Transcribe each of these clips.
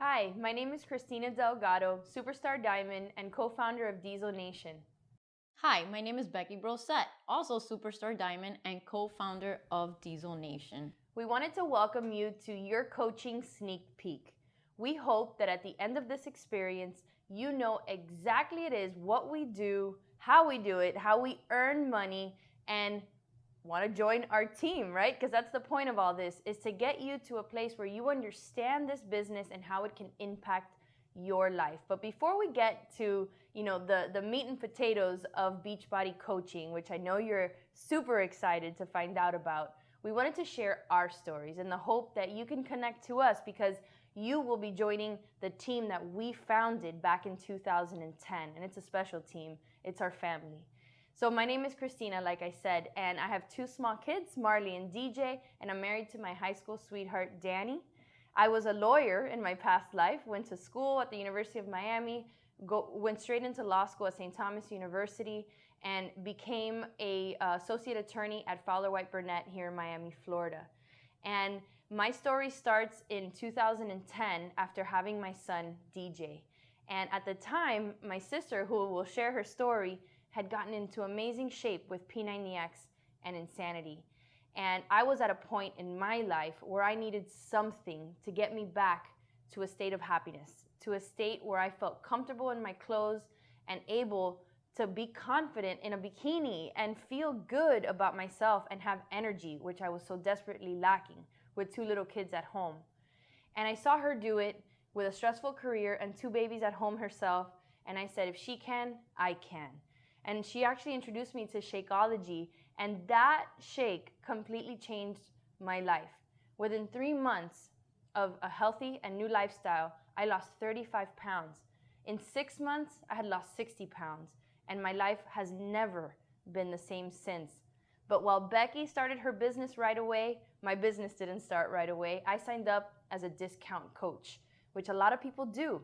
Hi, my name is Christina Delgado, Superstar Diamond and co-founder of Diesel Nation. Hi, my name is Becky Brosette, also Superstar Diamond and co-founder of Diesel Nation. We wanted to welcome you to your coaching sneak peek. We hope that at the end of this experience, you know exactly it is what we do, how we do it, how we earn money, and want to join our team, right? Because that's the point of all this, is to get you to a place where you understand this business and how it can impact your life. But before we get to, the meat and potatoes of Beachbody coaching, which I know you're super excited to find out about, we wanted to share our stories in the hope that you can connect to us because you will be joining the team that we founded back in 2010. And it's a special team. It's our family. So my name is Christina, like I said, and I have two small kids, Marley and DJ, and I'm married to my high school sweetheart, Danny. I was a lawyer in my past life, went to school at the University of Miami, went straight into law school at St. Thomas University, and became a associate attorney at Fowler White Burnett here in Miami, Florida. And my story starts in 2010 after having my son, DJ. And at the time, my sister, who will share her story, had gotten into amazing shape with P90X and Insanity. And I was at a point in my life where I needed something to get me back to a state of happiness, to a state where I felt comfortable in my clothes and able to be confident in a bikini and feel good about myself and have energy, which I was so desperately lacking with two little kids at home. And I saw her do it with a stressful career and two babies at home herself. And I said, if she can, I can. And she actually introduced me to Shakeology, and that shake completely changed my life. Within 3 months of a healthy and new lifestyle, I lost 35 pounds. In 6 months, I had lost 60 pounds, and my life has never been the same since. But while Becky started her business right away, my business didn't start right away. I signed up as a discount coach, which a lot of people do.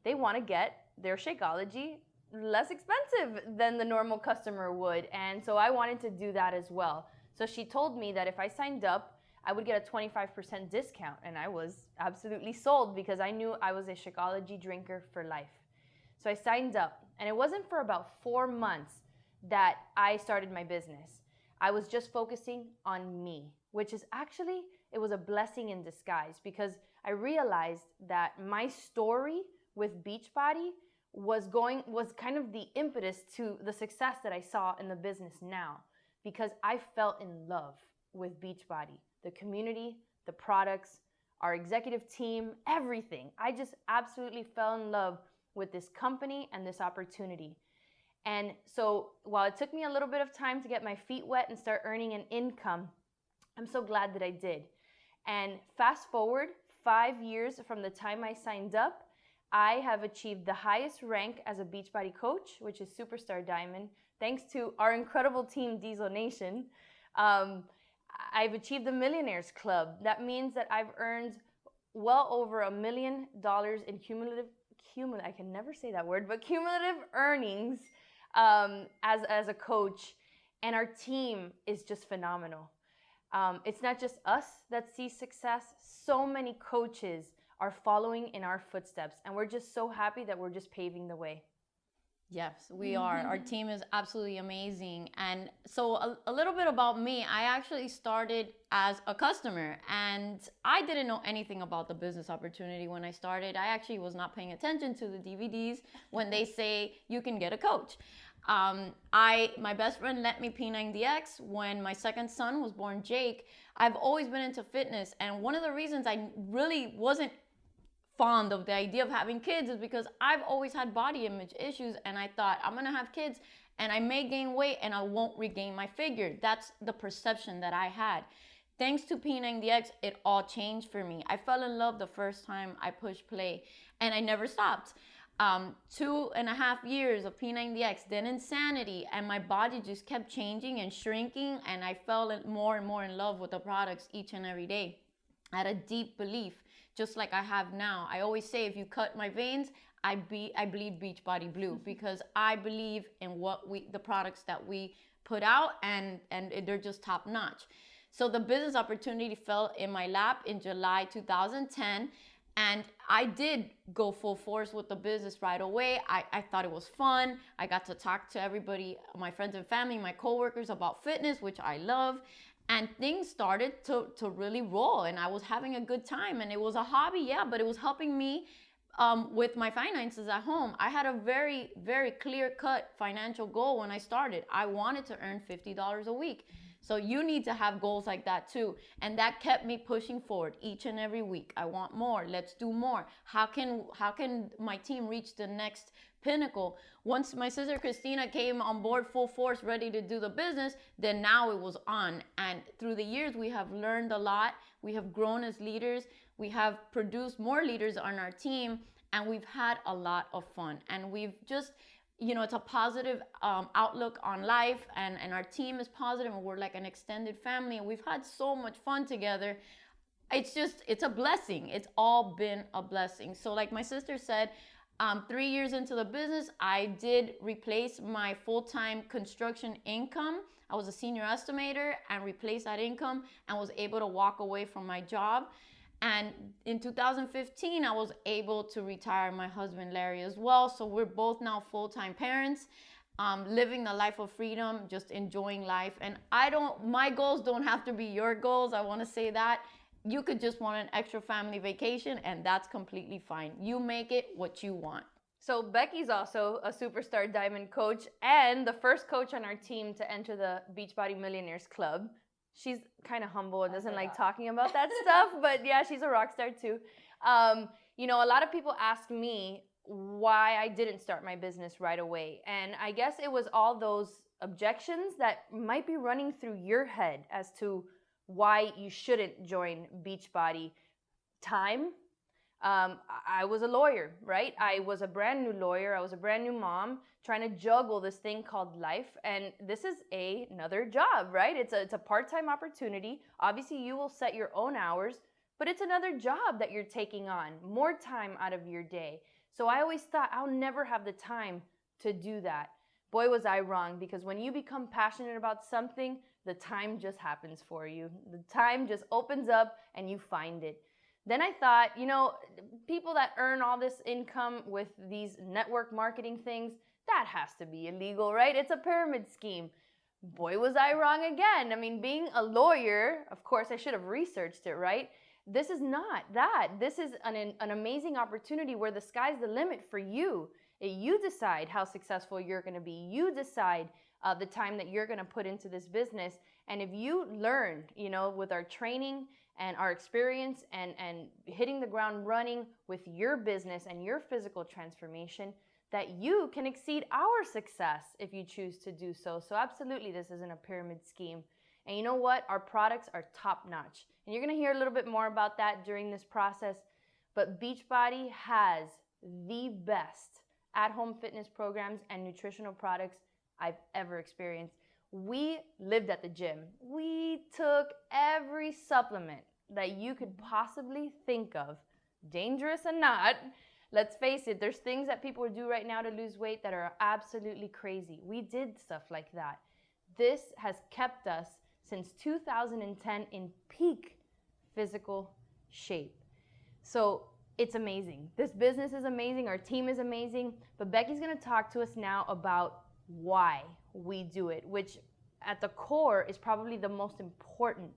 They want to get their Shakeology less expensive than the normal customer would. And so I wanted to do that as well. So she told me that if I signed up, I would get a 25% discount. And I was absolutely sold because I knew I was a Shakeology drinker for life. So I signed up, and it wasn't for about 4 months that I started my business. I was just focusing on me, which is actually, it was a blessing in disguise because I realized that my story with Beachbody was kind of the impetus to the success that I saw in the business now, because I fell in love with Beachbody, the community, the products, our executive team, everything. I just absolutely fell in love with this company and this opportunity. And so while it took me a little bit of time to get my feet wet and start earning an income, I'm so glad that I did. And fast forward 5 years from the time I signed up, I have achieved the highest rank as a Beachbody coach, which is Superstar Diamond, thanks to our incredible team, Diesel Nation. I've achieved the Millionaires Club. That means that I've earned well over $1 million in cumulative, I can never say that word, but cumulative earnings as a coach. And our team is just phenomenal. It's not just us that see success. So many coaches are following in our footsteps, and we're just so happy that we're just paving the way. Yes, we are. Our team is absolutely amazing. And so a little bit about me, I actually started as a customer and I didn't know anything about the business opportunity when I started. I actually was not paying attention to the DVDs when they say you can get a coach. My best friend lent me P90X when my second son was born, Jake. I've always been into fitness, and one of the reasons I really wasn't fond of the idea of having kids is because I've always had body image issues, and I thought I'm gonna have kids and I may gain weight and I won't regain my figure. That's the perception that I had. Thanks to P90X, it all changed for me. I fell in love the first time I pushed play, and I never stopped. 2.5 years of P90X, then Insanity, and my body just kept changing and shrinking, and I fell more and more in love with the products each and every day. I had a deep belief, just like I have now. I always say, if you cut my veins, I bleed Beachbody blue, because I believe in the products that we put out, and they're just top notch. So the business opportunity fell in my lap in July 2010. And I did go full force with the business right away. I thought it was fun. I got to talk to everybody, my friends and family, my coworkers about fitness, which I love. And things started to really roll, and I was having a good time. And it was a hobby, yeah, but it was helping me with my finances at home. I had a very, very clear-cut financial goal when I started. I wanted to earn $50 a week. So you need to have goals like that too. And that kept me pushing forward each and every week. I want more. Let's do more. How can my team reach the next pinnacle? Once my sister Christina came on board full force, ready to do the business, then now it was on. And through the years, we have learned a lot. We have grown as leaders. We have produced more leaders on our team, and we've had a lot of fun. And we've just, it's a positive outlook on life, and our team is positive, and we're like an extended family, and we've had so much fun together. It's a blessing. It's all been a blessing. So like my sister said, 3 years into the business, I did replace my full-time construction income. I was a senior estimator and replaced that income and was able to walk away from my job. And in 2015, I was able to retire my husband, Larry, as well. So we're both now full-time parents, living the life of freedom, just enjoying life. And my goals don't have to be your goals. I want to say that. You could just want an extra family vacation, and that's completely fine. You make it what you want. So Becky's also a superstar diamond coach and the first coach on our team to enter the Beachbody Millionaires Club. She's kind of humble and doesn't like talking about that stuff, but yeah, she's a rock star too. A lot of people ask me why I didn't start my business right away. And I guess it was all those objections that might be running through your head as to why you shouldn't join Beachbody. Time. I was a lawyer, right? I was a brand new lawyer. I was a brand new mom trying to juggle this thing called life. And this is another job, right? It's a part-time opportunity. Obviously, you will set your own hours, but it's another job that you're taking on, more time out of your day. So I always thought I'll never have the time to do that. Boy, was I wrong, because when you become passionate about something, the time just happens for you. The time just opens up and you find it. Then I thought, people that earn all this income with these network marketing things, that has to be illegal, right? It's a pyramid scheme. Boy, was I wrong again. I mean, being a lawyer, of course, I should have researched it, right? This is not that. This is an amazing opportunity where the sky's the limit for you. You decide how successful you're going to be. You decide the time that you're going to put into this business. And if you learn, with our training and our experience and hitting the ground running with your business and your physical transformation, that you can exceed our success if you choose to do so. So absolutely, this isn't a pyramid scheme. And you know what? Our products are top notch. And you're going to hear a little bit more about that during this process. But Beachbody has the best at-home fitness programs and nutritional products I've ever experienced. We lived at the gym. We took every supplement that you could possibly think of, dangerous or not. Let's face it, there's things that people do right now to lose weight that are absolutely crazy. We did stuff like that. This has kept us since 2010 in peak physical shape. So it's amazing. This business is amazing. Our team is amazing. But Becky's going to talk to us now about why we do it, which at the core is probably the most important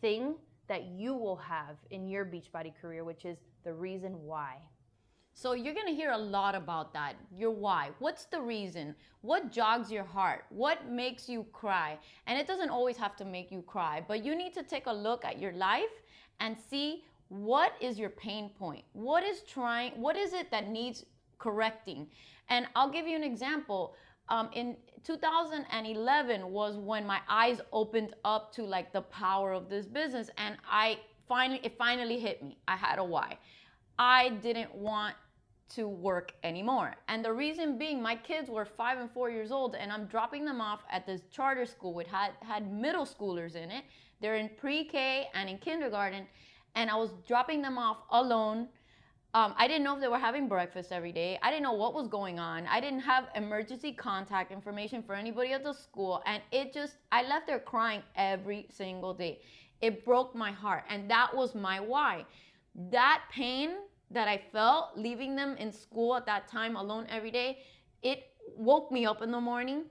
thing that you will have in your Beachbody career, which is the reason why. So you're going to hear a lot about that. Your why. What's the reason? What jogs your heart? What makes you cry? And it doesn't always have to make you cry, but you need to take a look at your life and see what is your pain point. What is it that needs correcting? And I'll give you an example. In 2011 was when my eyes opened up to like the power of this business, and it finally hit me. I had a why. I didn't want to work anymore. And the reason being, my kids were 5 and 4 years old, and I'm dropping them off at this charter school. It had middle schoolers in it. They're in pre-K and in kindergarten, and I was dropping them off alone. I didn't know if they were having breakfast every day. I didn't know what was going on. I didn't have emergency contact information for anybody at the school. And I left there crying every single day. It broke my heart. And that was my why. That pain that I felt leaving them in school at that time alone every day, it woke me up in the morning.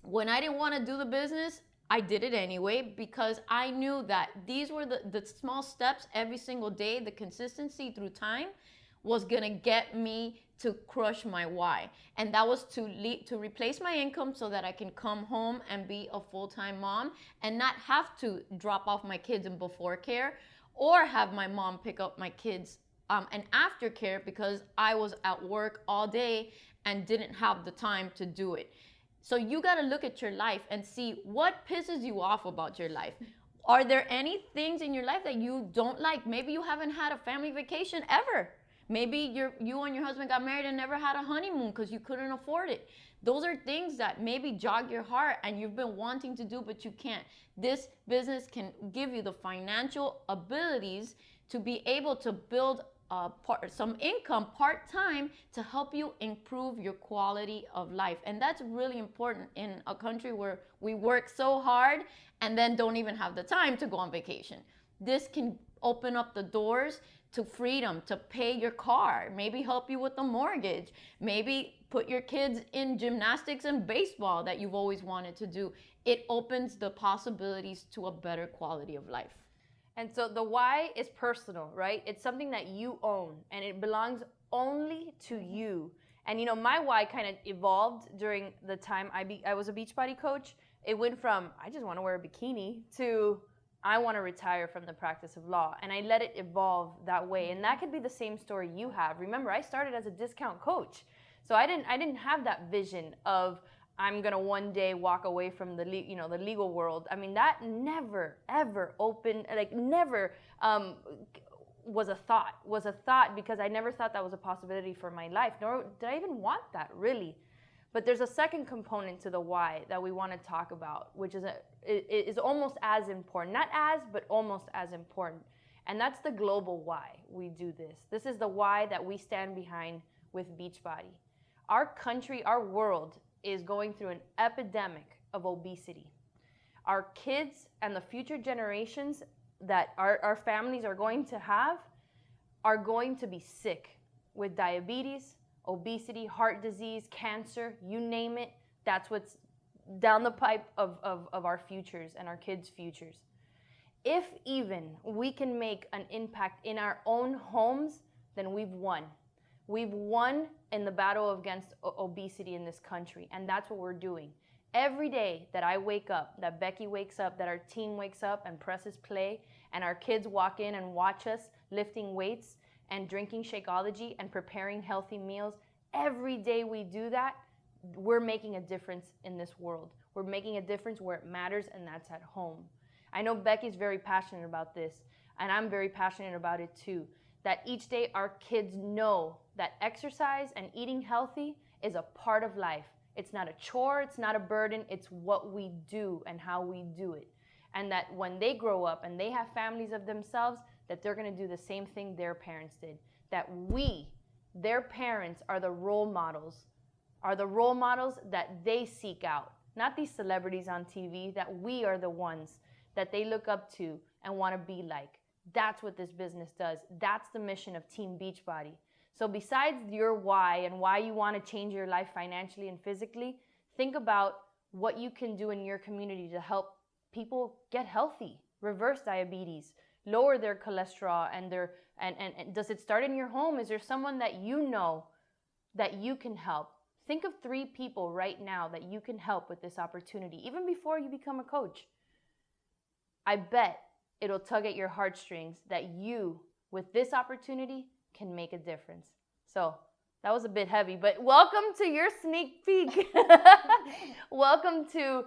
When I didn't want to do the business, I did it anyway because I knew that these were the small steps every single day, the consistency through time was gonna get me to crush my why. And that was to replace my income so that I can come home and be a full-time mom and not have to drop off my kids in before care or have my mom pick up my kids and aftercare because I was at work all day and didn't have the time to do it. So you got to look at your life and see what pisses you off about your life. Are there any things in your life that you don't like? Maybe you haven't had a family vacation ever. Maybe you and your husband got married and never had a honeymoon because you couldn't afford it. Those are things that maybe jog your heart and you've been wanting to do, but you can't. This business can give you the financial abilities to be able to build some income part-time to help you improve your quality of life. And that's really important in a country where we work so hard and then don't even have the time to go on vacation. This can open up the doors to freedom, to pay your car, maybe help you with the mortgage, maybe put your kids in gymnastics and baseball that you've always wanted to do. It opens the possibilities to a better quality of life. And so the why is personal, right? It's something that you own and it belongs only to you. And you know, my why kind of evolved during the time I was a Beachbody coach. It went from I just want to wear a bikini to I want to retire from the practice of law. And I let it evolve that way. And that could be the same story you have. Remember, I started as a discount coach. So I didn't have that vision of I'm gonna one day walk away from the legal world. I mean, that never ever opened, like never was a thought because I never thought that was a possibility for my life, nor did I even want that really. But there's a second component to the why that we want to talk about, which is almost as important, not as, but almost as important, and that's the global why we do this. This is the why that we stand behind with Beachbody. Our country, our world is going through an epidemic of obesity. Our kids and the future generations that our families are going to have are going to be sick with diabetes, obesity, heart disease, cancer, you name it. That's what's down the pipe of our futures and our kids' futures. If even we can make an impact in our own homes, then we've won. We've won in the battle against obesity in this country, and that's what we're doing. Every day that I wake up, that Becky wakes up, that our team wakes up and presses play, and our kids walk in and watch us lifting weights and drinking Shakeology and preparing healthy meals, every day we do that, we're making a difference in this world. We're making a difference where it matters, and that's at home. I know Becky's very passionate about this, and I'm very passionate about it too. That each day our kids know that exercise and eating healthy is a part of life. It's not a chore, it's not a burden, it's what we do and how we do it. And that when they grow up and they have families of themselves, that they're gonna do the same thing their parents did. That we, their parents, are the role models that they seek out. Not these celebrities on TV, that we are the ones that they look up to and wanna be like. That's what this business does. That's the mission of Team Beachbody. So besides your why and why you want to change your life financially and physically, think about what you can do in your community to help people get healthy, reverse diabetes, lower their cholesterol, and does it start in your home? Is there someone that you know that you can help? Think of 3 people right now that you can help with this opportunity, even before you become a coach. I bet it'll tug at your heartstrings that you, with this opportunity, can make a difference. So that was a bit heavy, but welcome to your sneak peek. Welcome to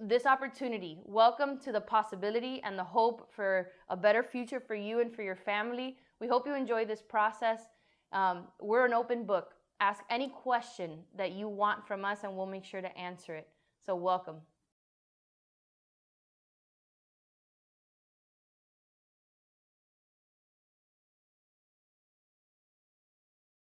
this opportunity. Welcome to the possibility and the hope for a better future for you and for your family. We hope you enjoy this process. We're an open book. Ask any question that you want from us and we'll make sure to answer it. So welcome.